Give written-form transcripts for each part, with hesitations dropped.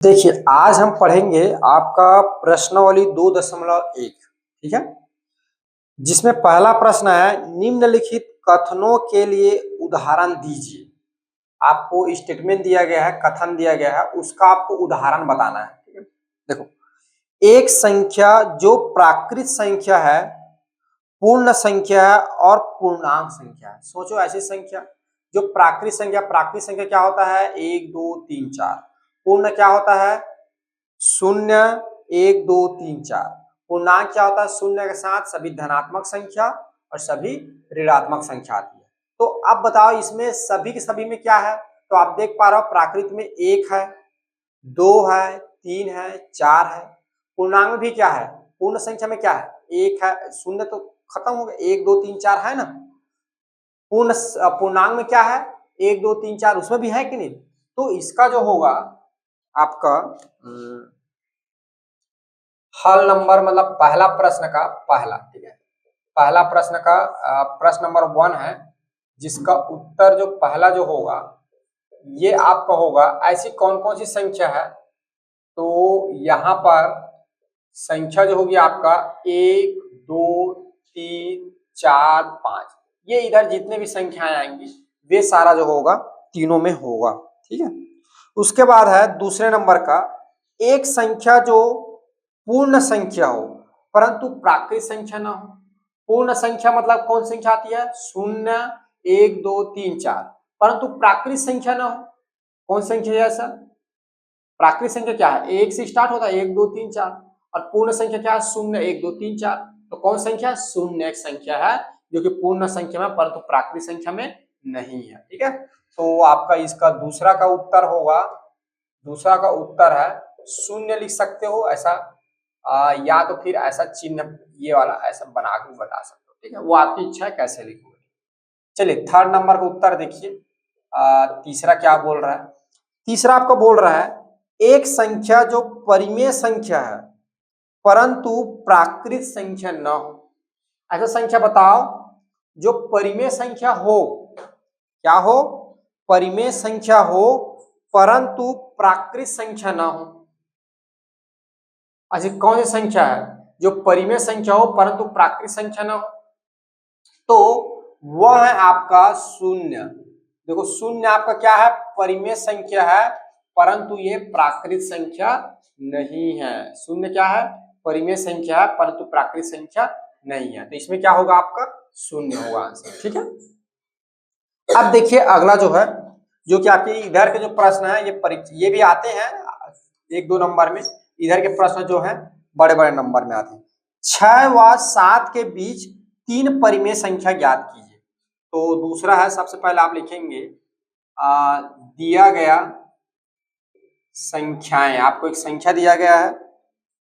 देखिए, आज हम पढ़ेंगे आपका प्रश्नावली 2.1, ठीक है? जिसमें पहला प्रश्न है निम्नलिखित कथनों के लिए उदाहरण दीजिए। आपको स्टेटमेंट दिया गया है, कथन दिया गया है, उसका आपको उदाहरण बताना है। ठीक है? देखो, एक संख्या जो प्राकृत संख्या है, पूर्ण संख्या है और पूर्णांक संख्या है। सोचो ऐसी संख्या जो प्राकृत संख्या क्या होता है? 1 2 3 4। पूर्ण क्या होता है? 0 1 2 3 4। पूर्णांक क्या होता है? शून्य के साथ सभी धनात्मक संख्या और सभी ऋणात्मक संख्या आती है। तो अब बताओ इसमें सभी के सभी में क्या है? तो आप देख पा रहे हो प्राकृत में 1 है, 2 है, 3 है, 4 है। पूर्णांक में भी क्या है? पूर्ण संख्या में क्या है? 1 है। शून्य तो खत्म हो गया, 1 2 3 4 है ना। पूर्णांक में क्या है? 1 2 3 4, उसमें भी है कि नहीं? तो इसका जो होगा आपका हल नंबर, मतलब पहला प्रश्न का पहला, ठीक है, पहला प्रश्न का प्रश्न नंबर 1 है, जिसका उत्तर जो पहला जो होगा ये आपका होगा ऐसी कौन कौन सी संख्या है। तो यहाँ पर संख्या जो होगी आपका 1 2 3 4 5, ये इधर जितने भी संख्याएं आएंगी वे सारा जो होगा तीनों में होगा। ठीक है, उसके बाद है दूसरे नंबर का, एक संख्या जो पूर्ण संख्या हो परंतु प्राकृत संख्या ना हो। पूर्ण संख्या मतलब कौन संख्या आती है? 0 1 2 3 4, परंतु प्राकृत संख्या ना हो। कौन संख्या है ऐसा? प्राकृत संख्या क्या है? 1 से स्टार्ट होता है, 1 2 3 4, और पूर्ण संख्या क्या है? 0 1 2 3 4। तो कौन संख्या? शून्य एक संख्या है जो कि पूर्ण संख्या में परंतु प्राकृत संख्या में नहीं है। ठीक है, तो आपका इसका दूसरा का उत्तर होगा, दूसरा का उत्तर है शून्य लिख सकते हो ऐसा, या तो फिर ऐसा चिन्ह ये वाला ऐसा बना के बता सकते हो। ठीक है, वो आपकी इच्छा है कैसे लिखोगे। चलिए थर्ड नंबर का उत्तर देखिए। तीसरा क्या बोल रहा है? तीसरा आपका बोल रहा है एक संख्या जो परिमेय संख्या है परंतु प्राकृत संख्या न हो। ऐसा संख्या बताओ जो परिमेय संख्या हो। क्या हो? परिमेय संख्या हो परंतु प्राकृत संख्या ना हो। ऐसी कौन सी संख्या है जो परिमेय संख्या हो परंतु प्राकृत संख्या ना हो? तो वह है आपका शून्य। देखो शून्य आपका क्या है? परिमेय संख्या है परंतु ये प्राकृत संख्या नहीं है। शून्य क्या है? परिमेय संख्या है परंतु प्राकृत संख्या नहीं है। तो इसमें क्या होगा? आपका शून्य होगा आंसर। ठीक है, अब देखिए अगला जो है, जो कि आपके इधर के जो प्रश्न है ये भी आते हैं 1 2 नंबर में। इधर के प्रश्न जो है बड़े बड़े नंबर में आते हैं। 6 व 7 के बीच 3 परिमेय संख्या ज्ञात कीजिए। तो दूसरा है, सबसे पहले आप लिखेंगे दिया गया संख्याएं। आपको एक संख्या दिया गया है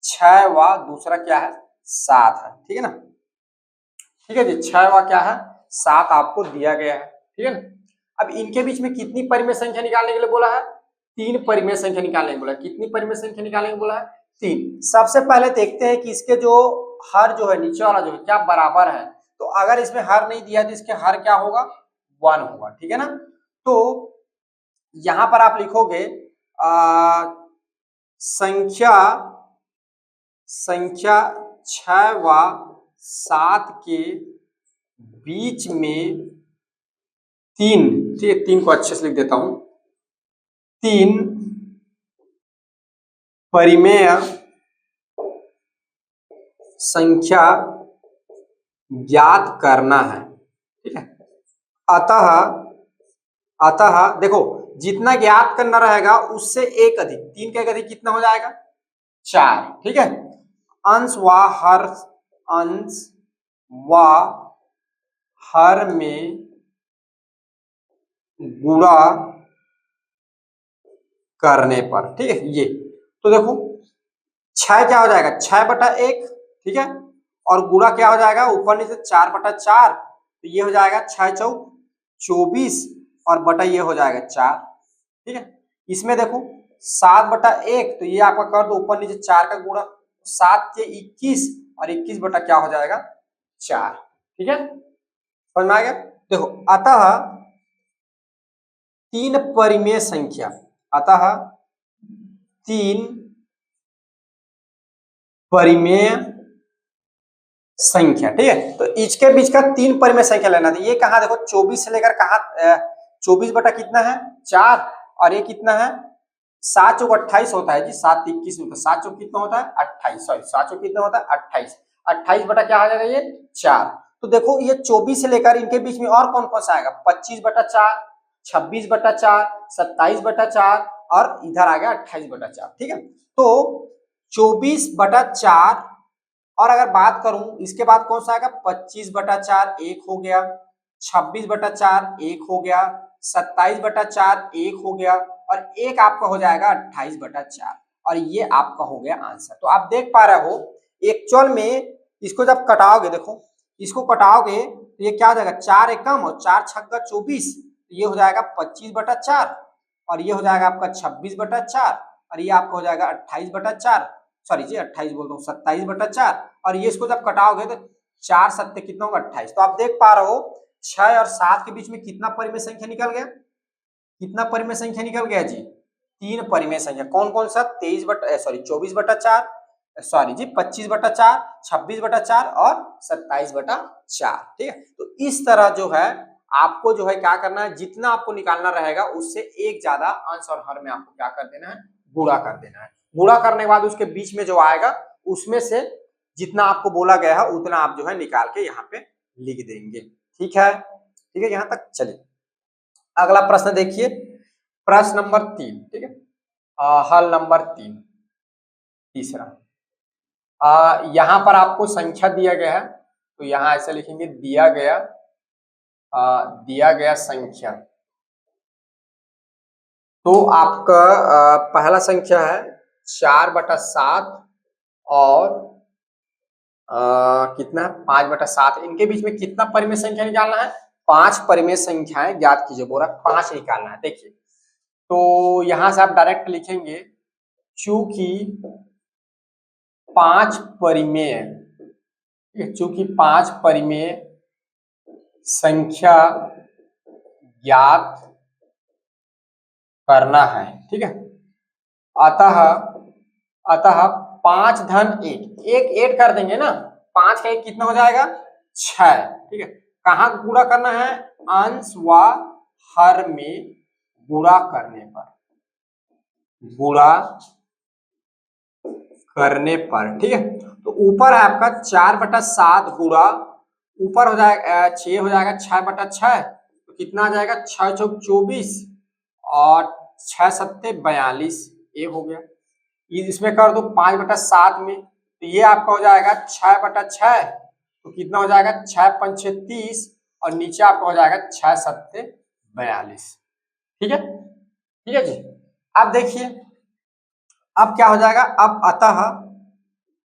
6 व दूसरा क्या है? 7 है। ठीक है ना। ठीक है जी, 6 व क्या है? 7 आपको दिया गया है। ठीक है ना। अब इनके बीच में कितनी परिमेय संख्या निकालने के लिए बोला है? 3 परिमेय संख्या निकालने के बोला है। कितनी परिमेय संख्या निकालने के बोला है? 3। सबसे पहले देखते हैं कि इसके जो हर जो है, नीचे वाला जो है क्या बराबर है। तो अगर इसमें हर नहीं दिया तो इसके हर क्या होगा? 1 होगा। ठीक है ना। तो यहां पर आप लिखोगे संख्या 6 व 7 के बीच में 3, ठीक है, 3 को अच्छे से लिख देता हूं, 3 परिमेय संख्या ज्ञात करना है। ठीक है, अतः अतः देखो जितना ज्ञात करना रहेगा उससे एक अधिक, 3 का एक अधिक कितना हो जाएगा? 4। ठीक है, अंश व हर, अंश व हर में गुणा करने पर। ठीक है, ये तो देखो 6 क्या हो जाएगा? 6/1। ठीक है, और गुणा क्या हो जाएगा? ऊपर नीचे 4/4। तो ये हो जाएगा 6 चौक 24 और बटा ये हो जाएगा 4। ठीक है, इसमें देखो 7/1, तो ये आपका कर दो ऊपर नीचे 4 का गुणा, 7 के 21 और 21 बटा क्या हो जाएगा? 4। ठीक है, समझ में आ गया? देखो अतः 3 परिमेय संख्या, अतः तीन परिमेय संख्या, ठीक है। तो इसके बीच का तीन परिमेय संख्या लेना था। ये कहा देखो 24 से लेकर कहा 24 बटा कितना है 4, और ये कितना है 7 चौक 28 होता है जी, 7 21 होता है, 7 चौक कितना होता है 28, सॉरी 7 चौक कितना होता है 28, 28 बटा क्या आ जाएगा ये 4। तो देखो ये 24 से लेकर इनके बीच में और कौन कौन सा आएगा 25 बटा 4, 26 बटा 4, 27 बटा 4, और इधर आ गया 28 बटा 4, ठीक है। तो 24 बटा 4, और अगर बात करूं इसके बाद कौन सा आएगा 25 बटा 4 एक हो गया, 26 बटा 4 एक हो गया, 27 बटा 4 एक हो गया, और एक आपका हो जाएगा 28 बटा 4, और ये आपका हो गया आंसर। तो आप देख पा रहे हो एक्चुअल में इसको जब कटाओगे, देखो इसको कटाओगे तो ये क्या हो जाएगा 4 एकम और 4 छक्का 24, ये हो जाएगा 25 बटा 4, और ये हो जाएगा आपका 26 बटा 4, और ये आपका हो जाएगा 28 बटा 4, सॉरी जी 28 बोल रहा हूँ 27 बटा 4, और ये इसको जब कटाओगे तो 4 सत्ते कितना होगा 28। तो आप देख पा रहे हो 6 और 7 के बीच में कितना परिमेय संख्या निकल गया, कितना परिमेय संख्या निकल गया जी, तीन परिमेय संख्या। कौन कौन सा 24 बटा 4, सॉरी जी 25 बटा 4, 26 बटा 4 और 27 बटा 4, ठीक है। तो इस तरह जो है आपको जो है क्या करना है, जितना आपको निकालना रहेगा उससे एक ज्यादा अंश और हर में आपको क्या कर देना है, गुणा कर देना है। गुणा करने के बाद उसके बीच में जो आएगा उसमें से जितना आपको बोला गया है उतना आप जो है निकाल के यहाँ पे लिख देंगे, ठीक है। ठीक है, यहाँ तक चलिए अगला प्रश्न देखिए, प्रश्न नंबर 3, ठीक है। हल नंबर 3 तीसरा, यहाँ पर आपको संख्या दिया गया है, तो यहाँ ऐसे लिखेंगे दिया गया संख्या। तो आपका पहला संख्या है 4 बटा 7 और कितना 5 बटा 7, इनके बीच में कितना परिमेय संख्या निकालना है, 5 परिमेय संख्याएं ज्ञात कीजिए, बोला 5 निकालना है। देखिए तो यहां से आप डायरेक्ट लिखेंगे चूंकि 5 परिमेय, चूंकि 5 परिमेय संख्या ज्ञात करना है, ठीक है। अतः 5 धन 1 ऐड कर देंगे ना, 5 का 1 कितना हो जाएगा 6, ठीक है। कहाँ गुणा करना है, अंश व हर में गुणा करने पर, गुणा करने पर, ठीक है। तो ऊपर है आपका 4 बटा 7 गुणा, ऊपर हो जाएगा 6 हो जाएगा 6 बटा 6, तो कितना आ जाएगा 6 चौक 24 और 6 सत्ते 42, ये हो गया। इसमें कर दो 5 बटा 7 में, तो ये आपका हो जाएगा 6 बटा 6, तो कितना हो जाएगा 6 पंचे 30, और नीचे आपका हो जाएगा 6 सत्ते 42, ठीक है। ठीक है जी। अब देखिए अब क्या हो जाएगा, अब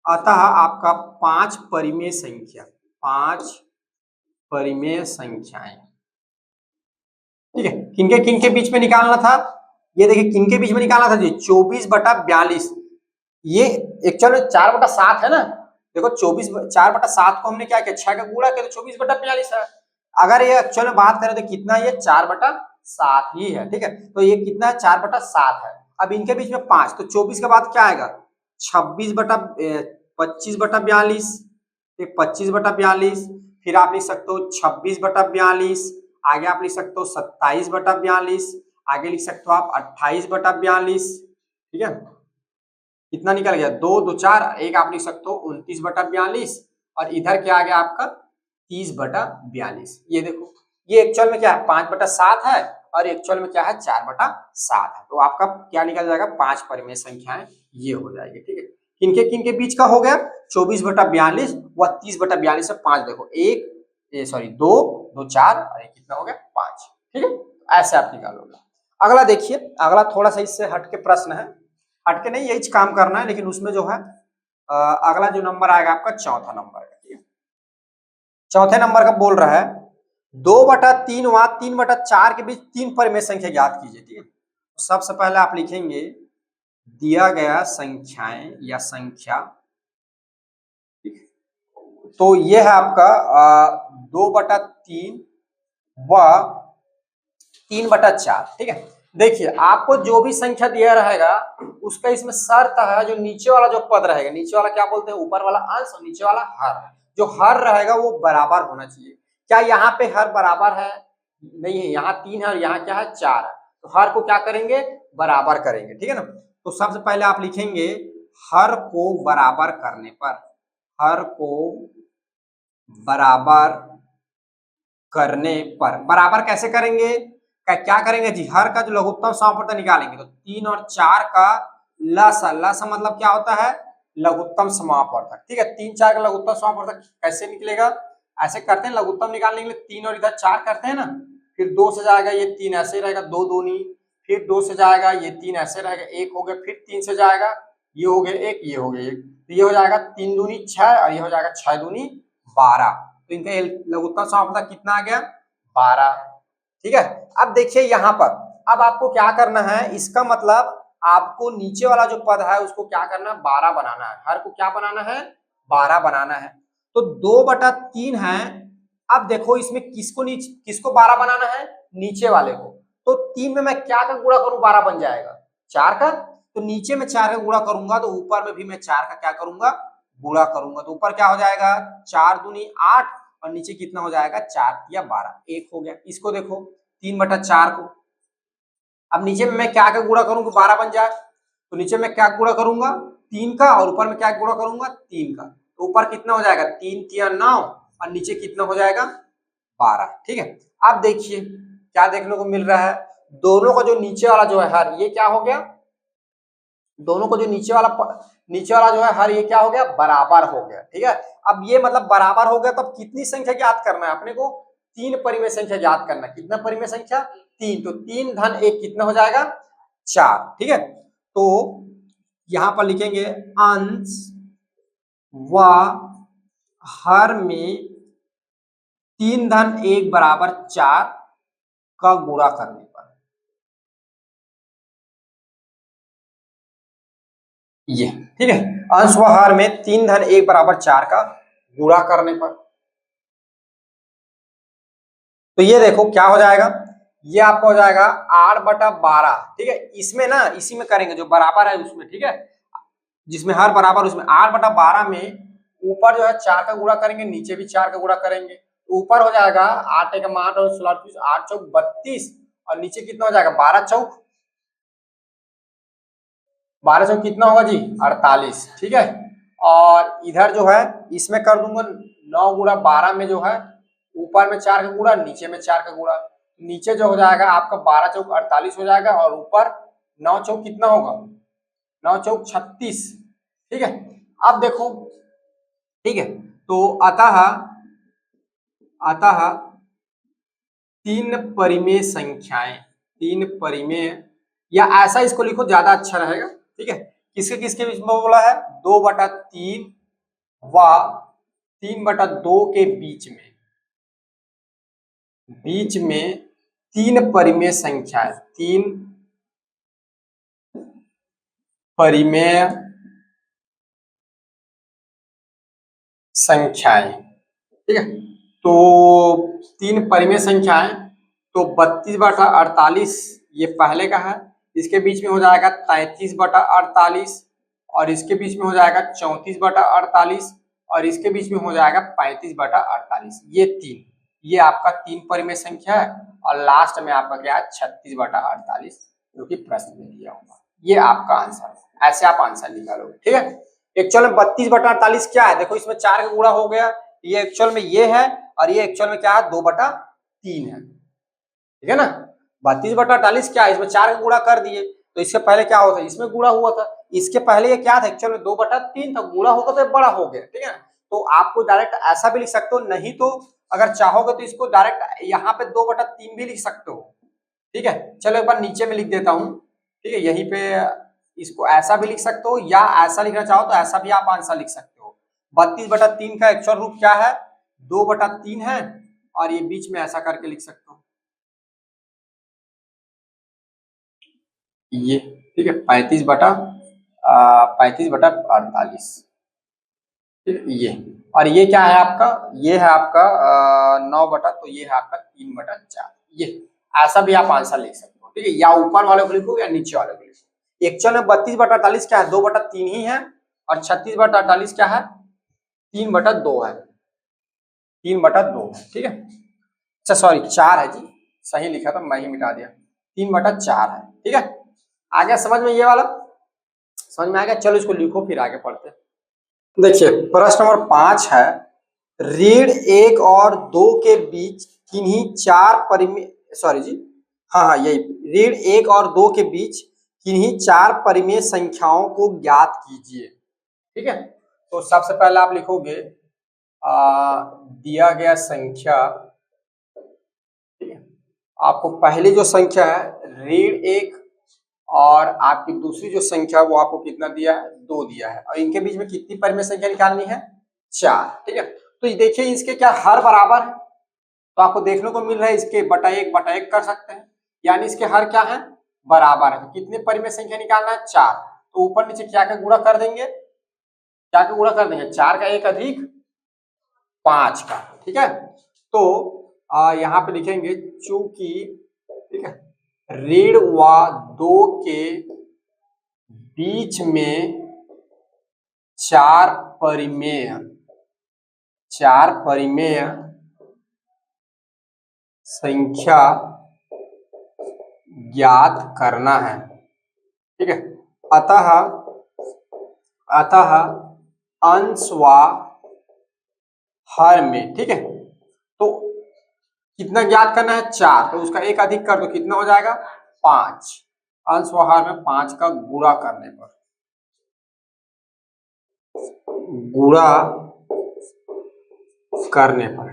अतः आपका 5 परिमेय संख्या, 5 परिमेय संख्याएं, ठीक है। किनके किनके बीच में निकालना था, ये देखिए किनके बीच में निकालना था जी 24 बटा 42, ये एक्चुअल में 4 बटा 7 है ना, देखो 4 बटा 7 को हमने क्या किया 6 का गुणा किया तो 24 बटा 42 है। अगर ये एक्चुअल में बात करें तो कितना, ये 4 बटा 7 ही है, ठीक है। तो ये कितना है 4 बटा 7 है। अब इनके बीच में 5, तो 24 के बाद क्या आएगा 26 बटा 25 बटा 42, 25 बटा 42, फिर आप लिख सकते हो 26 बटा 42, आगे आप लिख सकते हो 27 बटा 42, आगे लिख सकते हो आप 28 बटा 42, ठीक है। कितना निकल गया 2 2 4, एक आप लिख सकते हो 29 बटा 42, और इधर क्या आ गया आपका 30 बटा 42। ये देखो ये एक्चुअल में क्या है 5 बटा 7 है, और एक्चुअल में क्या है 4 बटा 7 है। तो आपका क्या निकल जाएगा 5 परिमेय संख्याएं ये हो जाएगी, ठीक है। किनके किनके बीच का हो गया 24 बटा 42 व 30 बटा 42 से 5, देखो 2 2 4 और एक कितना हो गया 5, ठीक है। ऐसे आप निकालोगे। अगला देखिए, अगला थोड़ा सा इससे हटके प्रश्न है, हटके नहीं यही काम करना है, लेकिन उसमें जो है अगला जो नंबर आएगा आपका चौथा नंबर का, ठीक है। चौथे नंबर का बोल रहा है 2 बटा 3 व 3 बटा 4 के बीच 3 परिमेय संख्या ज्ञात कीजिए, ठीक है। तो सबसे पहले आप लिखेंगे दिया गया संख्याएं या संख्या, तो ये है आपका 2 बटा 3 व 3 बटा 4, ठीक है। देखिए आपको जो भी संख्या दिया रहेगा उसका इसमें शर्त है, जो नीचे वाला जो पद रहेगा, नीचे वाला क्या बोलते हैं, ऊपर वाला अंश और नीचे वाला हर, जो हर रहेगा वो बराबर होना चाहिए। क्या यहाँ पे हर बराबर है? नहीं है, यहाँ 3 है और यहाँ क्या है 4 है, तो हर को क्या करेंगे, बराबर करेंगे, ठीक है ना। तो सबसे पहले आप लिखेंगे हर को बराबर करने पर, हर को बराबर करने पर, बराबर कैसे करेंगे, क्या करेंगे जी, हर का जो लघुत्तम समापवर्तक निकालेंगे, तो 3 और 4 का लसा, लसा मतलब क्या होता है, लघुत्तम समापवर्तक, ठीक है। 3 4 का लघुत्तम समापवर्तक कैसे निकलेगा, ऐसे करते हैं, लघुत्तम निकालने के लिए 3 और इधर 4 करते हैं ना, फिर 2 से जाएगा ये 3 ऐसे रहेगा, 2 दूनी, फिर 2 से जाएगा ये 3 ऐसे रहेगा, 1 हो गया, फिर 3 से जाएगा ये हो गया 1, ये हो गया 1, तो ये हो जाएगा 3 दूनी 6 और ये हो जाएगा 6 दूनी 12, तो इनका लघुत्तम समापवर्तक कितना आ गया, 12, ठीक है। अब देखिए यहाँ पर, अब आपको क्या करना है, इसका मतलब आपको नीचे वाला जो पद है उसको क्या करना है, 12 बनाना है, हर को क्या बनाना है, 12 बनाना है। तो 2/3 है। अब देखो इसमें किसको 12 बनाना है, नीचे वाले को, तो 3 में मैं क्या का गुणा करूं, 12 बन जाएगा 4 का, तो नीचे में 4 का गुणा करूंगा तो ऊपर में भी मैं 4 का क्या करूंगा, गुणा करूंगा, तो ऊपर क्या हो जाएगा 4 दूनी 8 और नीचे कितना हो जाएगा 4 या 12, 1 हो गया। इसको देखो 3/4 को, अब नीचे में मैं क्या का गुणा करूंगा 12 बन जाए, तो नीचे में क्या गुणा करूंगा 3 का और ऊपर में क्या गुणा करूंगा 3 का, तो ऊपर कितना हो जाएगा 3 3 9 और नीचे कितना हो जाएगा 12, ठीक है। अब देखिए क्या देखने को मिल रहा है, दोनों का जो नीचे वाला जो है हर, ये क्या हो गया, दोनों को जो नीचे वाला जो है हर, ये क्या हो गया, बराबर हो गया, ठीक है। अब ये मतलब बराबर हो गया, तब कितनी संख्या ज्ञात करना है अपने को, 3 परिमेय संख्या ज्ञात करना है, कितना परिमेय संख्या 3, तो 3 धन 1 कितना हो जाएगा 4, ठीक है। तो यहां पर लिखेंगे अंश व हर में 3 धन 1 बराबर 4 का गुणा करने पर, ये ठीक है, अंश व हर में 3 धन 1 बराबर 4 का गुणा करने पर, तो ये देखो क्या हो जाएगा, ये आपका हो जाएगा 8/12, ठीक है। इसमें ना इसी में करेंगे जो बराबर है उसमें, ठीक है, जिसमें हर बराबर उसमें 8/12 में ऊपर जो है 4 का गुणा करेंगे, नीचे भी 4 का गुणा करेंगे, ऊपर हो जाएगा 8 एक 8 और 16 8 चौक 32 और नीचे कितना हो जाएगा 12 चौक, 12 चौक कितना होगा जी 48, ठीक है। और इधर जो है इसमें कर दूंगा 9 गुणा 12 में जो है ऊपर में 4 का गुणा, नीचे में 4 का गुणा, नीचे जो हो जाएगा आपका 12 चौक 48 हो जाएगा और ऊपर 9 चौक कितना होगा 9 चौक 36, ठीक है। अब देखो, ठीक है, तो अतः अतः 3 परिमेय संख्याएं, 3 परिमेय, या ऐसा इसको लिखो ज्यादा अच्छा रहेगा, ठीक है। किसके किसके बीच में बोला है, 2/3 व 3/2 के बीच में 3 परिमेय संख्याएं, 3 परिमेय संख्याएं, ठीक है। तो 3 परिमेय संख्याएं, तो 32/48 ये पहले का है, इसके बीच में हो जाएगा 33/48 और इसके बीच में हो जाएगा 34/48 और इसके बीच में हो जाएगा 35/48, ये 3, ये आपका 3 परिमेय संख्या है और लास्ट में आपका क्या है 36/48, जो कि प्रश्न में दिया होगा, ये आपका आंसर है, ऐसे आप आंसर निकालोगे, ठीक है। एक्चुअल में 32/48 क्या है, देखो इसमें 4 का गुणा हो गया, ये एक्चुअल में ये है और ये एक्चुअल में क्या है 2/3 है, ठीक है ना। 32/48 क्या है, इसमें 4 का गुणा कर दिए, तो इससे पहले क्या होता है, इसमें गुणा हुआ था, इसके पहले ये क्या था एक्चुअल में 2/3 था, गुणा होगा तो बड़ा हो गया, ठीक है ना। तो आपको डायरेक्ट ऐसा भी लिख सकते हो, नहीं तो अगर चाहोगे तो इसको डायरेक्ट यहाँ पे 2/3 भी लिख सकते हो, ठीक है। चलो एक बार नीचे में लिख देता हूँ, ठीक है, यहीं पे इसको ऐसा भी लिख सकते हो या ऐसा लिखना चाहो तो ऐसा भी आप आंसर लिख सकते हो। 32/3 का एक्चुअल रूप क्या है 2/3 है और ये बीच में ऐसा करके लिख सकते हो, ये ठीक है 35/48, ये, और ये क्या है आपका, ये है आपका 9 बटा, तो ये है आपका 3/4, ये ऐसा भी आप आंसर लिख सकते हो। लिखो, ठीक है, या ऊपर वाले को लिखो या नीचे वाले को लिखो। एक्चुअल में 32/48 क्या है, 2/3 ही है, और 36/48 क्या है, 3/2 है, 3/2 है, ठीक है। अच्छा सॉरी 4 है जी, सही लिखा था, मैं ही मिटा दिया, 3/4 है, ठीक है। आ गया समझ में ये वाला, समझ में आ गया। चलो इसको लिखो फिर आगे पढ़ते हैं। देखिए प्रश्न नंबर 5 है, ऋण 1 और 2 के बीच किन्हीं चार परिमेय, सॉरी जी, हाँ यही, ऋण 1 और 2 के बीच किन्हीं चार परिमेय संख्याओं को ज्ञात कीजिए, ठीक है। तो सबसे पहले आप लिखोगे दिया गया संख्या, ठीक है, आपको पहली जो संख्या है ऋण 1 और आपकी दूसरी जो संख्या वो आपको कितना दिया है, 2 दिया है, और इनके बीच में कितनी परिमेय संख्या निकालनी है, 4, ठीक है। तो ये देखिए इसके क्या हर बराबर है, तो आपको देखने को मिल रहा है इसके बटा एक कर सकते हैं, यानी इसके हर क्या है, बराबर है। तो कितने परिमेय संख्या निकालना है, 4, तो ऊपर नीचे क्या का गुणा कर देंगे, क्या का गुणा कर देंगे, 4 का 1 अधिक 5 का, ठीक है। तो यहाँ पे लिखेंगे चूंकि, ठीक है, ऋण व 2 के बीच में चार परिमेय संख्या ज्ञात करना है, ठीक है। अतः अंश व हर में, ठीक है, तो कितना ज्ञात करना है, 4, तो उसका 1 अधिक कर दो, कितना हो जाएगा, 5, अंश व हर में 5 का गुणा करने पर,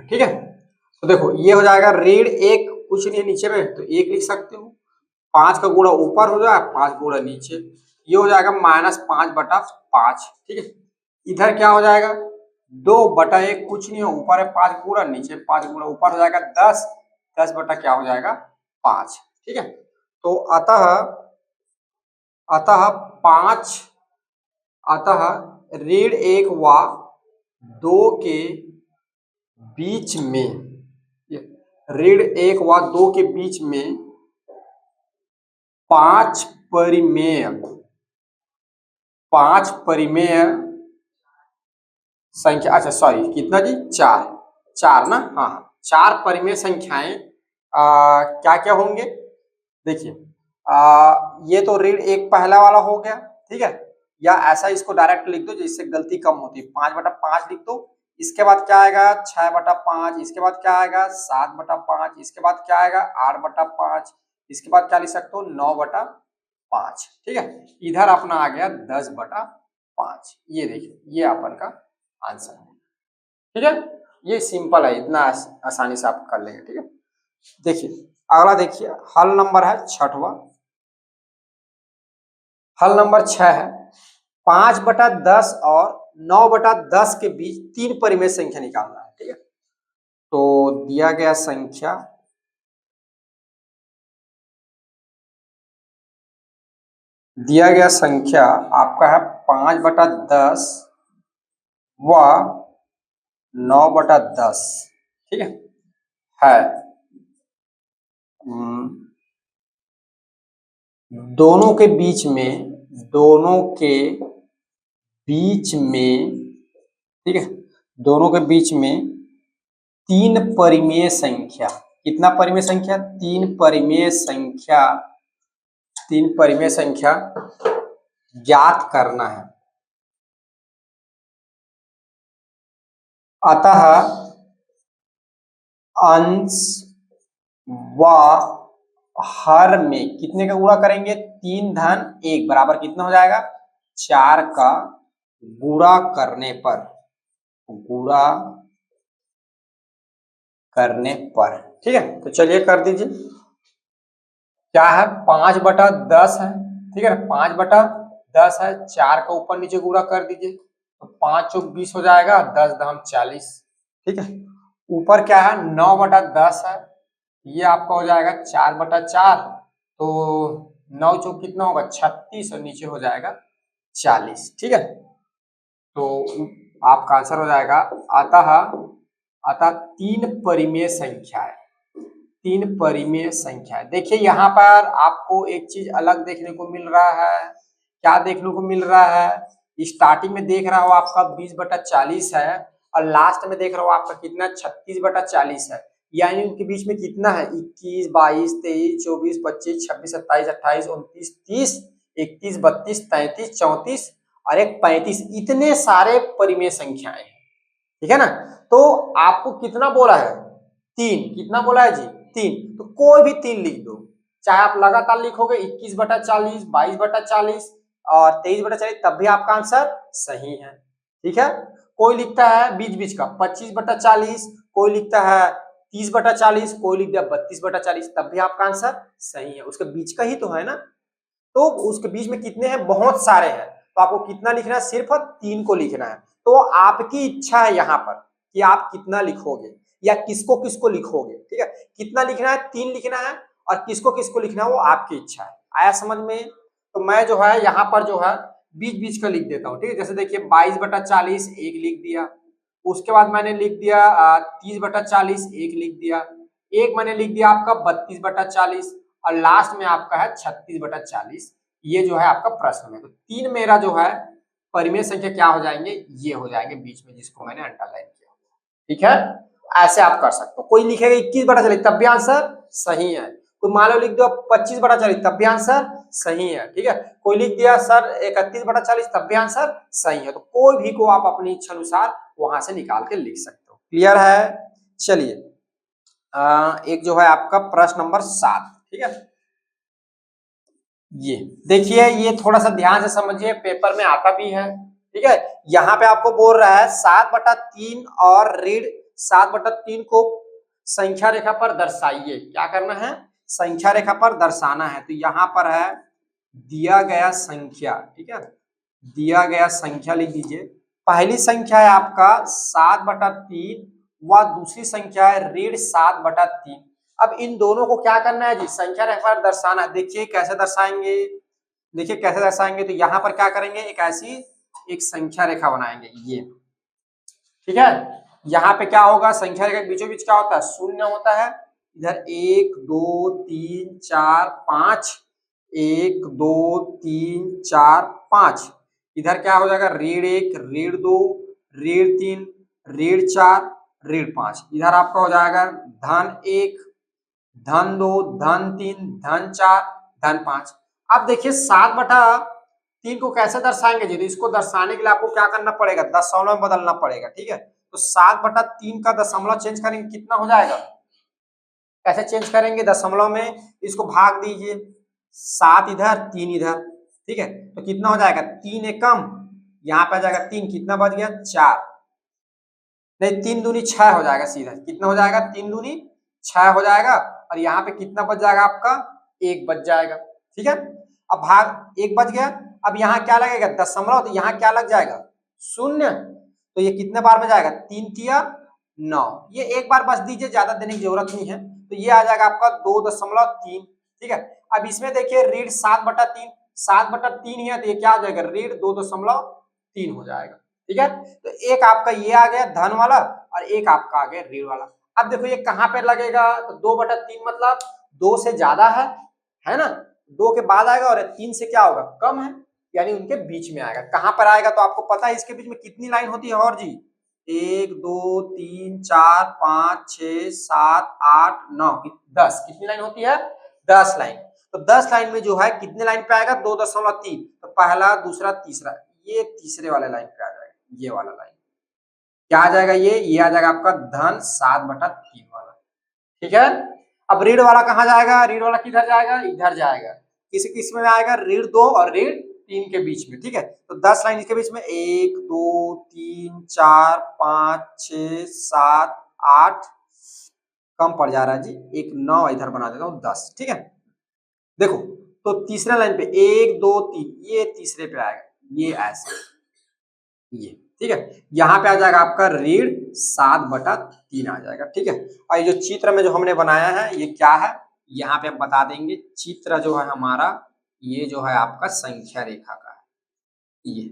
ठीक है। तो देखो ये हो जाएगा ऋण 1, कुछ नहीं नीचे में तो 1 लिख सकते हो, 5 का गुणा ऊपर हो जाएगा, 5 गुणा नीचे, ये हो जाएगा -5/5, ठीक है। इधर क्या हो जाएगा, 2/1 कुछ नहीं हो, ऊपर है 5 गुणा, नीचे 5 गुणा, ऊपर हो जाएगा 10, 10 बटा क्या हो जाएगा 5, ठीक है। तो अतः ऋण 1 व 2 के बीच में, ऋण 1 व 2 के बीच में 5 परिमेय संख्या, अच्छा सॉरी कितना जी, 4 ना, हाँ 4 परिमेय संख्याएं क्या क्या होंगे, देखिए ये तो ऋण 1 पहला वाला हो गया, ठीक है, या ऐसा इसको डायरेक्ट लिख दो जिससे गलती कम होती है, 5/5 लिख दो, इसके बाद क्या आएगा 6/5, इसके बाद क्या आएगा 7/5, इसके बाद क्या आएगा 8/5, इसके बाद क्या लिख सकते हो 9/5, ठीक है। इधर अपना आ गया 10/5, ये देखिए ये अपन का आंसर है, ठीक है। ये सिंपल है, इतना आसानी से आप कर लेंगे, ठीक है। देखिए अगला देखिए, हल नंबर है 6वां, हल नंबर 6 है, 5/10 और 9/10 के बीच 3 परिमेय संख्या निकालना है, ठीक है। तो दिया गया संख्या आपका है 5/10 व 9/10, ठीक है दोनों के बीच में, ठीक है, दोनों के बीच में 3 परिमेय संख्या, कितना परिमेय संख्या, 3 परिमेय संख्या ज्ञात करना है। अतः अंश व हर में कितने का गुणा करेंगे, 3 धन 1 बराबर कितना हो जाएगा, 4 का गुणा करने पर, ठीक है। तो चलिए कर दीजिए, क्या है 5/10 है, ठीक है, 5/10 है, 4 का ऊपर नीचे गुणा कर दीजिए, तो 5 चौक 20 हो जाएगा, 10 दाम 40, ठीक है। ऊपर क्या है 9/10 है, ये आपका हो जाएगा 4/4, तो 9 चौक कितना होगा 36, और नीचे हो जाएगा 40, ठीक है। तो आपका आंसर हो जाएगा अतः 3 परिमेय संख्याएं, तीन परिमेय संख्या है। देखिए यहाँ पर आपको एक चीज अलग देखने को मिल रहा है। क्या देखने को मिल रहा है? स्टार्टिंग में देख रहा हो आपका 20/40 है और लास्ट में देख रहा हो आपका कितना 36/40 है। यानी उनके बीच में कितना है? 21, 22, 23, 24, 25, 26, 27, 28, 29, 30, 31, 32, 33, 34 और एक 35। इतने सारे परिमेय संख्याएं हैं, ठीक है ना। तो आपको कितना बोला है? तीन। कितना बोला है जी? तीन। तो कोई भी तीन लिख दो, चाहे आप लगातार लिखोगे 21/40, 22/40 और 23/40, तब भी आपका आंसर सही है, ठीक है। कोई लिखता है बीच बीच का 25/40, कोई लिखता है 30/40, कोई लिख दिया 32/40, तब भी आपका आंसर सही है। उसके बीच का ही तो है ना। तो उसके बीच में कितने हैं? बहुत सारे हैं। तो आपको कितना लिखना है? सिर्फ तीन को लिखना है। तो आपकी इच्छा है यहाँ पर कि आप कितना लिखोगे या किसको किसको लिखोगे, ठीक है। कितना लिखना है? तीन लिखना है और किसको किसको लिखना है वो आपकी इच्छा है। आया समझ में? तो मैं जो है यहाँ पर जो है बीच बीच का लिख देता हूँ, ठीक है। जैसे देखिए 22/40 एक लिख दिया, उसके बाद मैंने लिख दिया 30/40 एक लिख दिया, एक मैंने लिख दिया आपका 32/40 और लास्ट में आपका है 36/40। ये जो है आपका प्रश्न में। तो तीन मेरा जो है परिमेय संख्या क्या हो जाएंगे? ये हो जाएंगे बीच में, जिसको मैंने अंडरलाइन किया, ठीक है। ऐसे आप कर सकते हो। कोई लिखेगा 21/40 तब भी आंसर सही है। कोई मान लो लिख दो 25/40 तब भी आंसर सही है, ठीक है। कोई लिख दिया सर 31/40 तब भी आंसर सही है। तो कोई भी को आप अपनी इच्छा अनुसार वहां से निकाल के लिख सकते हो। क्लियर है? चलिए एक जो है आपका प्रश्न नंबर 7, ठीक है। ये देखिए, ये थोड़ा सा ध्यान से समझिए, पेपर में आता भी है, ठीक है। यहाँ पे आपको बोल रहा है 7/3 और रीड 7/3 को संख्या रेखा पर दर्शाइए। क्या करना है? संख्या रेखा पर दर्शाना है। तो यहाँ पर है दिया गया संख्या, ठीक है। दिया गया संख्या लिख दीजिए। पहली संख्या है आपका 7/3 व दूसरी संख्या है रीड 7/3। अब इन दोनों को क्या करना है जी? संख्या रेखा पर दर्शाना है। देखिए कैसे दर्शाएंगे, देखिए कैसे दर्शाएंगे। तो यहाँ पर क्या करेंगे? एक ऐसी एक संख्या रेखा बनाएंगे, ये, ठीक है। यहाँ पे क्या होगा? संख्या रेखा के बीचों बीच क्या होता है? शून्य होता है। इधर 1 2 3 4 5, 1 2 3 4 5। इधर क्या हो जाएगा? Read 1, read 2, read 3, read 4, read 5। इधर आपका हो जाएगा धन 1, धन 2, धन 3, धन 4, धन 5। अब देखिए 7/3 को कैसे दर्शाएंगे जी? तो इसको दर्शाने के लिए आपको क्या करना पड़ेगा? दशमलव में बदलना पड़ेगा, ठीक है। तो 7/3 का दशमलव चेंज करेंगे, कितना हो जाएगा? कैसे चेंज करेंगे? दशमलव में इसको भाग दीजिए, 7 इधर 3 इधर, ठीक है। तो कितना हो जाएगा? 3 एकम, यहाँ पे आ जाएगा 3, कितना बच गया? 4। नहीं, 3 दूनी 6 हो जाएगा सीधा। कितना हो जाएगा? 3 दूनी 6 हो जाएगा और यहाँ पे कितना बच जाएगा आपका? 1 बच जाएगा, ठीक है। अब भाग 1 बच गया। अब यहाँ क्या लगेगा? दशमलव, तो यहाँ क्या लग जाएगा? शून्य। तो ये कितने बार में जाएगा? 3 तिया 9। ये एक बार बस दीजिए, ज्यादा देने की जरूरत नहीं है। तो ये आ जाएगा आपका 2.3, ठीक है। अब इसमें देखिए रीड 7/3, 7/3 ही है, तो ये क्या हो जाएगा? रीड 2.3 हो जाएगा, ठीक है। तो एक आपका ये आ गया धन वाला और एक आपका आ गया ऋण वाला। अब देखो ये कहाँ पे लगेगा? तो 2/3 मतलब 2 से ज्यादा है ना। 2 के बाद आएगा और 3 से क्या होगा? कम है, यानी उनके बीच में आएगा। कहाँ पर आएगा? तो आपको पता है इसके बीच में कितनी लाइन होती है? और जी 1 2 3 4 5 6 7 8 9 10। कितनी लाइन होती है? 10 लाइन। तो 10 लाइन में जो है कितने लाइन पे आएगा? 2.3। तो पहला, दूसरा, तीसरा, ये तीसरे वाले लाइन पे आ जाएगा, ये वाला लाइन क्या आ जाएगा? ये आ जाएगा आपका धन 7/3 वाला, ठीक है। अब ऋण वाला कहाँ जाएगा? ऋण वाला किधर जाएगा? इधर जाएगा। किस में आएगा? ऋण 2 और ऋण 3 के बीच में, ठीक है। तो 10 लाइन इसके बीच में 1 2 3 4 5 6 7 8, कम पड़ जा रहा है जी, एक 9 इधर बना देता हूँ, 10, ठीक है। देखो तो तीसरे लाइन पे 1 2 3, ये तीसरे पे आएगा, ये ऐसे, ये, ठीक है। यहाँ पे आ जाएगा आपका ऋण 7/3 आ जाएगा, ठीक है। और ये जो चित्र में जो हमने बनाया है ये क्या है? यहाँ पे हम बता देंगे। चित्र जो है हमारा, ये जो है आपका संख्या रेखा का है। ये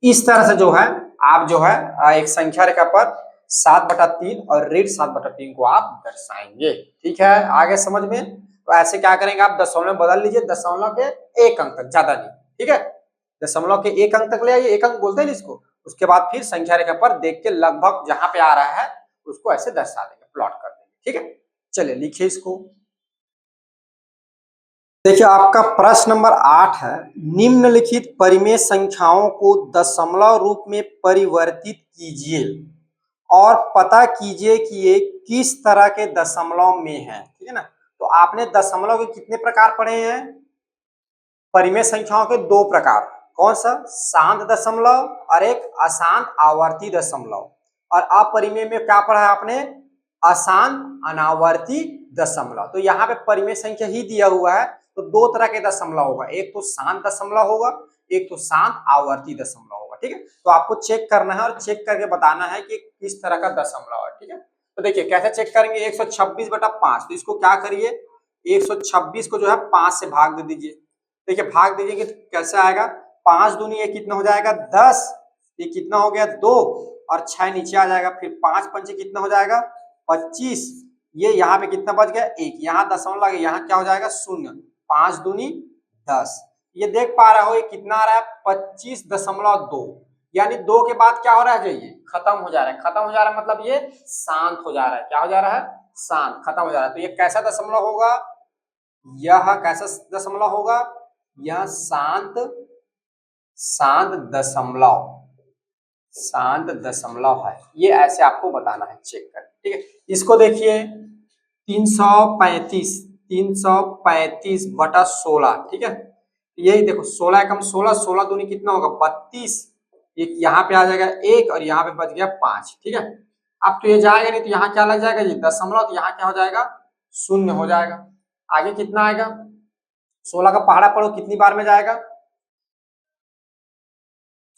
इस तरह से जो है आप जो है एक संख्या रेखा पर 7/3 और ऋण 7/3 को आप दर्शाएंगे। ठीक है, आगे समझ में? तो ऐसे क्या करेंगे, आप दशमलव में बदल लीजिए, दशमलव के 1 अंक तक, ज्यादा नहीं। ठीक है, दशमलव के 1 अंक तक ले आइए, 1 अंक बोलते हैं इसको। उसके बाद फिर संख्या रेखा पर देख के लगभग जहां पे आ रहा है उसको ऐसे दर्शा देंगे, प्लॉट कर देंगे। ठीक है, चलिए लिखिए इसको। देखिए आपका प्रश्न नंबर 8 है, निम्नलिखित परिमेय संख्याओं को दशमलव रूप में परिवर्तित कीजिए और पता कीजिए कि ये किस तरह के दशमलव में है। ठीक है ना, तो आपने दशमलव के कितने प्रकार पढ़े हैं? परिमेय संख्याओं के 2 प्रकार। कौन सा? शांत दशमलव और एक अशांत आवर्ती दशमलव। और अपरिमेय में क्या पढ़ा है आपने? अशांत अनावर्ती दशमलव। तो यहाँ पे परिमेय संख्या ही दिया हुआ है, तो 2 तरह के दशमलव होगा, एक तो शांत दशमलव होगा, एक तो शांत आवर्ती दशमलव होगा। ठीक है, तो आपको चेक करना है और चेक करके बताना है कि किस तरह का दशमलव है। ठीक है, तो देखिए कैसे चेक करेंगे, 126/5। तो इसको क्या करिए, 126 को जो है 5 से भाग दे दीजिए। देखिए भाग दीजिए कि कैसे आएगा, 5 दूनी ये कितना हो जाएगा 10, ये कितना हो गया 2 और 6 नीचे आ जाएगा, फिर 5 पंचे कितना हो जाएगा 25, ये यहाँ पे कितना बच गया 1, यहाँ दशमलव लगे, यहाँ क्या हो जाएगा 0, 5 दूनी 10। ये देख पा रहे हो ये कितना आ रहा है 25.2, यानी 2 के बाद क्या हो रहा है, जाइए खत्म हो जा रहा है। खत्म हो जा रहा है मतलब ये शांत हो जा रहा है। क्या हो जा रहा है? शांत, खत्म हो जा रहा है। तो ये कैसा दशमलव होगा? यह कैसा दशमलव होगा? यह शांत दशमलव, शांत दशमलव है। ये ऐसे आपको बताना है, चेक कर। ठीक है, इसको देखिए 335/16। ठीक है, यही देखो 16 एकम 16, 16 दूनी कितना होगा 32, एक यहाँ पे आ जाएगा 1 और यहाँ पे बच गया 5। ठीक है, अब तो ये जाएगा नहीं, तो यहाँ क्या लग जाएगा, ये दशमलव, तो यहाँ क्या हो जाएगा 0 हो जाएगा। आगे कितना आएगा, 16 का पहाड़ा पढ़ो कितनी बार में जाएगा,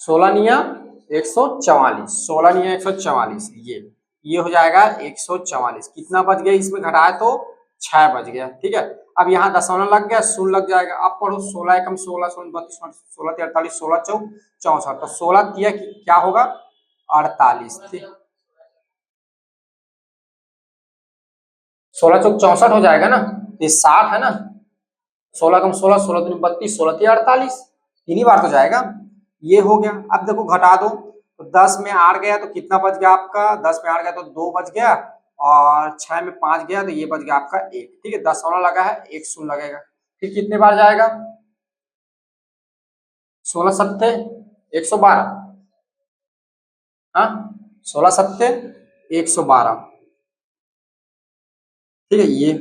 16 निया 144, 16 निया 144, ये हो जाएगा 144। कितना बच गया, इसमें घटाए तो 6 बच गया। ठीक है, अब यहाँ दशमलव लग गया, 0 लग जाएगा। अब पढ़ो 16 एकम 16, 16 32, 16 43, 16 चौक 64, तो 16 तिया क्या होगा 48। ठीक, 16 चौक 64 हो जाएगा ना, ये 60 है ना, 16 एकम 16, 16 दूनी 32, 16 तिया 48, 3 ही बार तो जाएगा। ये हो गया। अब देखो घटा दो, तो 10 में 8 गया तो कितना बच गया आपका, 10 में 8 गया तो 2 बच गया, और 6 में 5 गया तो ये बच गया आपका 1। ठीक है, दशमलव लगा है, 1 0 लगेगा। फिर कितने बार जाएगा, 16 सत्ते 112, हाँ 16 सत्ते 112। ठीक है, ये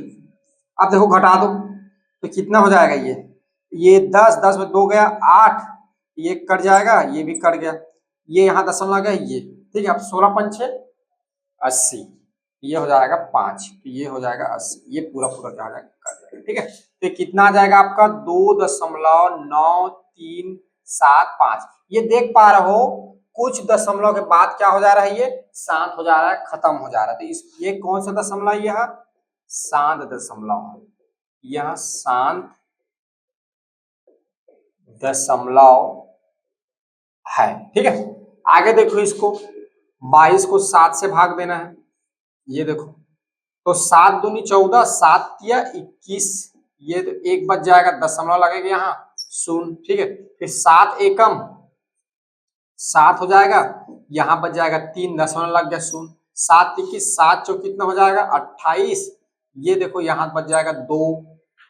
अब देखो घटा दो तो कितना हो जाएगा, ये 10, 10 में 2 गया 8, ये कट जाएगा, ये भी कट गया, ये यहाँ दशमलव लगा ये। ठीक है, अब 16 पंचे 80, ये हो जाएगा 5, तो ये हो जाएगा 80, ये पूरा पूरा क्या हो जाएगा। ठीक है, तो ये कितना आ जाएगा आपका 2.9375। ये देख पा रहे हो कुछ दशमलव के बाद क्या हो जा रहा है, ये शांत हो जा रहा है, खत्म हो जा रहा है। तो इस ये कौन सा दशमलव है, यह शांत दशमलव है, यह शांत दशमलव है। ठीक है, आगे देखो इसको 22 को 7 से भाग देना है, ये देखो तो 7 दूनी 14, 7 तिया 21, ये तो 1 बच जाएगा, दशमलव लगेगा यहाँ 0। ठीक है, फिर 7 एकम 7 हो जाएगा, यहाँ बच जाएगा 3, दशमलव लग गया 0। 7 21, 7 चौक कितना हो जाएगा 28, ये देखो यहाँ बच जाएगा 2,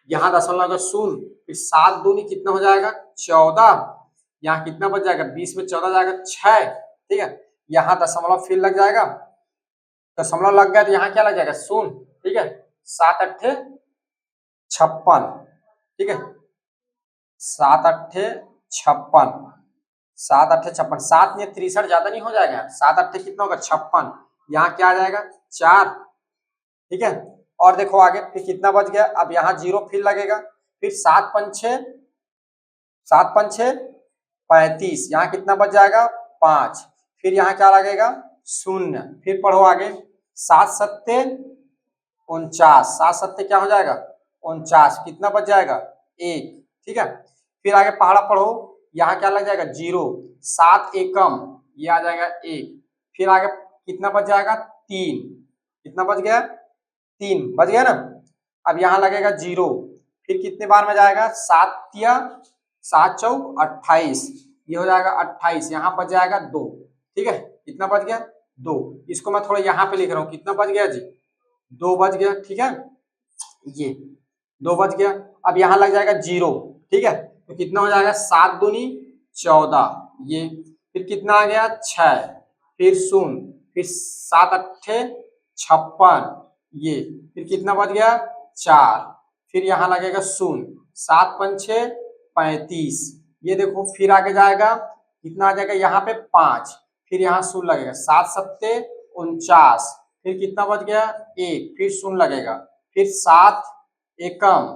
यहाँ दशमलव लगा 0। फिर 7 दूनी कितना हो जाएगा 14, यहाँ कितना बच जाएगा 20 में 14 जाएगा 6। ठीक है, यहाँ दशमलव फिर लग जाएगा, दशमलव लग गया तो यहाँ क्या लग जाएगा 0। ठीक है, 7 अट्ठे 56। ठीक है, 7 अट्ठे 56, 7 अट्ठे 56, 7 में 63 ज्यादा नहीं हो जाएगा, 7 अट्ठे कितना होगा 56, यहाँ क्या आ जाएगा 4। ठीक है, और देखो आगे फिर कितना बच गया, अब यहाँ 0 फिर लगेगा, फिर 7 पंचे 35, यहाँ कितना बच जाएगा 5, फिर यहाँ क्या लगेगा 0। फिर पढ़ो आगे 7 सत्ते 49, 7 सत्ते क्या हो जाएगा 49, कितना बच जाएगा 1। ठीक है, फिर आगे पहाड़ा पढ़ो, यहाँ क्या लग जाएगा 0, 7 एकम ये आ जाएगा 1, फिर आगे कितना बच जाएगा 3, कितना बच गया 3 बच गया ना। अब यहाँ लगेगा 0, फिर कितने बार में जाएगा 7 या 7 चौक 28, ये हो जाएगा 28, यहाँ बच जाएगा 2, ठीक है। कितना बच गया 2, इसको मैं थोड़ा यहाँ पे लिख रहा हूँ, कितना बच गया जी 2 बच गया, ठीक है, ये 2 बच गया। अब यहाँ लग जाएगा 0, ठीक है, तो कितना हो जाएगा 7 दूनी 14, ये फिर कितना आ गया 6, फिर 0, फिर 7 अट्ठे 56, ये फिर कितना बच गया 4, फिर यहाँ लगेगा 0, 7 पंचे 35, ये देखो फिर आगे जाएगा कितना आ जाएगा यहाँ पे 5, फिर यहाँ 0 लगेगा, 7 सत्ते 49, फिर कितना बच गया 1, फिर 0 लगेगा, फिर 7 एकम,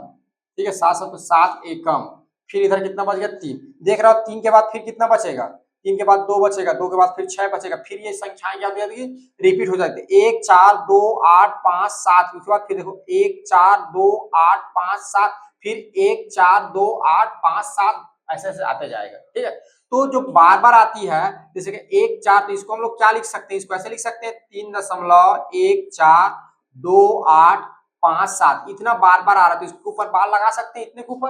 ठीक है, 7 सत्ते 7 एकम, फिर इधर कितना बच गया 3, देख रहा हो 3 के बाद फिर कितना बचेगा, 3 के बाद 2 बचेगा, 2 के बाद फिर 6 बचेगा, फिर ये संख्याएं क्या हो जाती रिपीट हो जाती है, 1 4 2 8 5 7, उसके बाद फिर देखो 1 4 2 8 5 7, फिर 1 4 2 8 5 7, ऐसे ऐसे आते जाएगा, ठीक है। तो जो बार बार आती है जैसे कि 1 4, तो इसको हम लोग क्या लिख सकते हैं, इसको ऐसे लिख सकते हैं 3.14285 इतना बार बार आ रहा है, तो इसके ऊपर बार लगा सकते हैं इतने के ऊपर,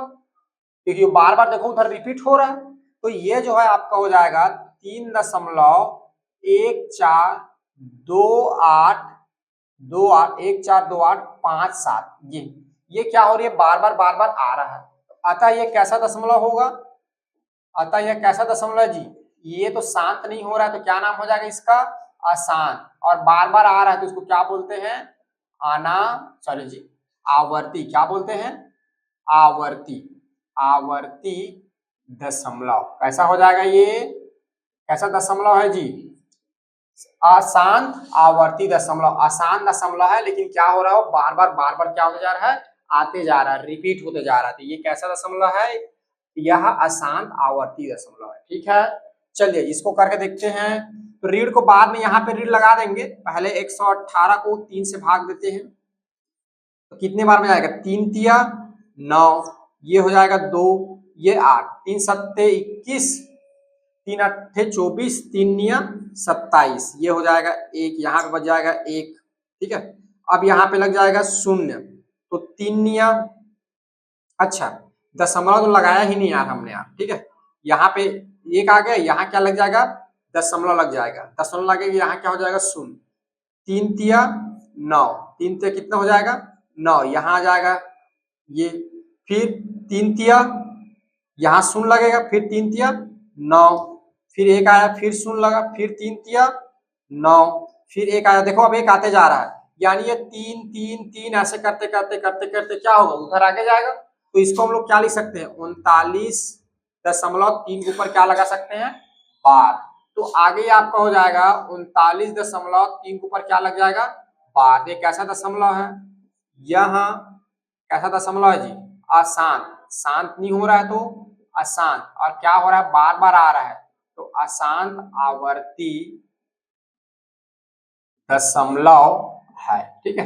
क्योंकि बार बार देखो उधर रिपीट हो रहा है। तो ये जो है आपका हो जाएगा 3.1428 ये क्या हो रही है, बार बार आ रहा है। अतः ये कैसा दशमलव होगा, अतः यह कैसा दशमलव जी, ये तो शांत नहीं हो रहा है, तो क्या नाम हो जाएगा इसका, अशांत, और बार बार आ रहा है तो इसको क्या बोलते हैं, आवर्ती, क्या बोलते हैं, आवर्ती, आवर्ती दशमलव। कैसा हो जाएगा ये, कैसा दशमलव है जी, अशांत आवर्ती दशमलव, आसान दशमलव है, लेकिन क्या हो रहा है, बार बार क्या होते जा रहा है, आते जा रहा है, रिपीट होते जा रहा है, तो ये कैसा दशमलव है, यह अशांत आवर्ती दशमलव है, ठीक है। चलिए इसको करके देखते हैं। तो रीढ़ को बाद में यहाँ पे रीढ़ लगा देंगे, पहले 118 को 3 से भाग देते हैं, तो कितने बार में जाएगा, 3 तिया 9, ये हो जाएगा 2, ये 8, 3 सत्ते 21, 3 अट्ठे 24, 3 निया 27, ये हो जाएगा 1, यहाँ पे बच जाएगा 1, ठीक है। अब यहाँ पे लग जाएगा 0, तो 3 निया, अच्छा दशमलव तो लगाया ही नहीं यार हमने यार, ठीक है, यहाँ पे 1 आ गया, यहाँ क्या लग जाएगा, दशमलव लग जाएगा, दशमलव लगेगा, यहाँ क्या हो जाएगा 0, 3 तिया 9, 3 तिया कितना हो जाएगा 9, यहाँ आ जाएगा ये, फिर 3 तिया यहाँ 0 लगेगा, फिर 3 तिया 9, फिर 1 आया, फिर 0 लगा, फिर 3 तिया 9, फिर 1 आया, देखो अब 1 आते जा रहा है, यानी ये 3 3 3 ऐसे करते करते करते करते क्या होगा, उधर आगे जाएगा, तो इसको हम लोग क्या लिख सकते हैं, 39.3 के ऊपर क्या लगा सकते हैं, बार, तो आगे आपका हो जाएगा 39.3 के ऊपर क्या लग जाएगा, बार। ये कैसा दशमलव है, यहाँ कैसा दशमलव है जी, अशांत, शांत नहीं हो रहा है तो अशांत, और क्या हो रहा है, बार बार आ रहा है, तो अशांत आवर्ती दशमलव है, ठीक है,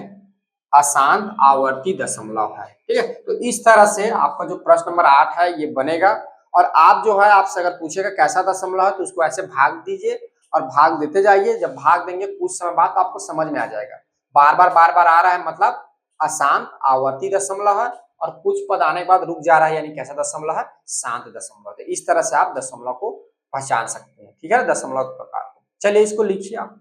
अशांत आवर्ती दशमलव है, ठीक है। तो इस तरह से आपका जो प्रश्न नंबर 8 है ये बनेगा, और आप जो है आपसे अगर पूछेगा कैसा दशमलव है, तो उसको ऐसे भाग दीजिए और भाग देते जाइए, जब भाग देंगे कुछ समय बाद तो आपको समझ में आ जाएगा, बार बार आ रहा है मतलब अशांत आवर्ती दशमलव है, और कुछ पद आने के बाद रुक जा रहा है यानी कैसा दशमलव है, शांत दशमलव है। इस तरह से आप दशमलव को पहचान सकते हैं, ठीक है, दशमलव के प्रकार को। चलिए इसको लिखिए आप।